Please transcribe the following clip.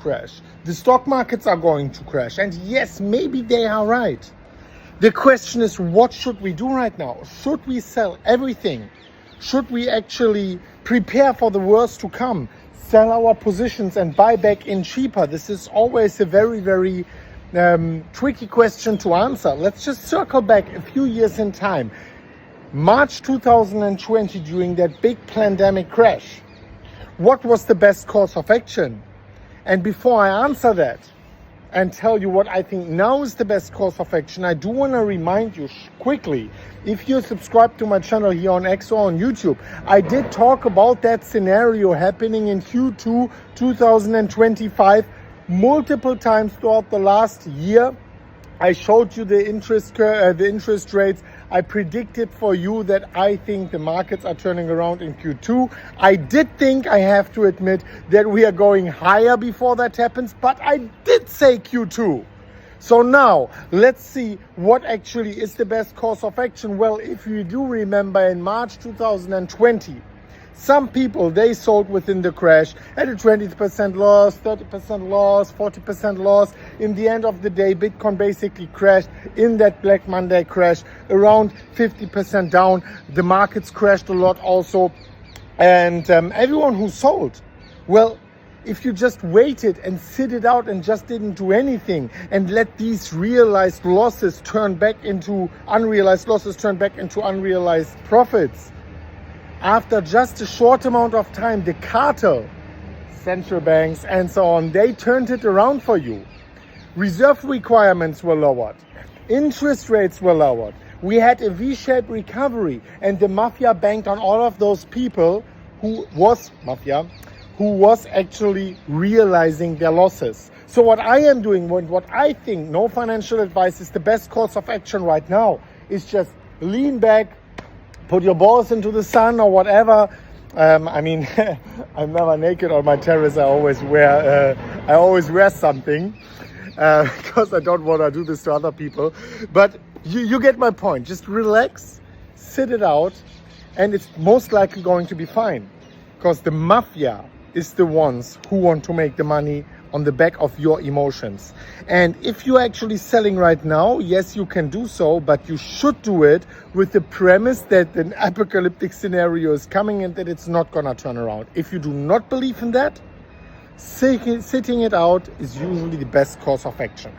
crash. The stock markets are going to crash. And yes, maybe they are right. The question is, what should we do right now? Should we sell everything? Should we actually prepare for the worst to come? Sell our positions and buy back in cheaper? This is always a very, very tricky question to answer. Let's just circle back a few years in time. March 2020, during that big pandemic crash, what was the best course of action? And before I answer that and tell you what I think now is the best course of action, I do want to remind you quickly, if you're subscribed to my channel here on X or on YouTube, I did talk about that scenario happening in Q2 2025 multiple times throughout the last year. I showed you the interest rates. I predicted for you that I think the markets are turning around in Q2. I did think, I have to admit, that we are going higher before that happens, but I did say Q2. So now, let's see what actually is the best course of action. Well, if you do remember, in March 2020, some people, they sold within the crash at a 20% loss, 30% loss, 40% loss. In the end of the day, Bitcoin basically crashed in that Black Monday crash, around 50% down. The markets crashed a lot also. And everyone who sold, well, if you just waited and sit it out and just didn't do anything and let these realized losses turn back into unrealized profits, after just a short amount of time, the cartel, central banks and so on, they turned it around for you. Reserve requirements were lowered. Interest rates were lowered. We had a V-shaped recovery, and the mafia banked on all of those people who was actually realizing their losses. So what I am doing, what I think, no financial advice, is the best course of action right now, is just lean back, put your balls into the sun or whatever. I mean, I'm never naked on my terrace. I always wear something because I don't want to do this to other people. But you get my point. Just relax, sit it out, and it's most likely going to be fine. Because the mafia is the ones who want to make the money on the back of your emotions. And if you're actually selling right now, yes, you can do so, but you should do it with the premise that an apocalyptic scenario is coming and that it's not gonna turn around. If you do not believe in that, sitting it out is usually the best course of action.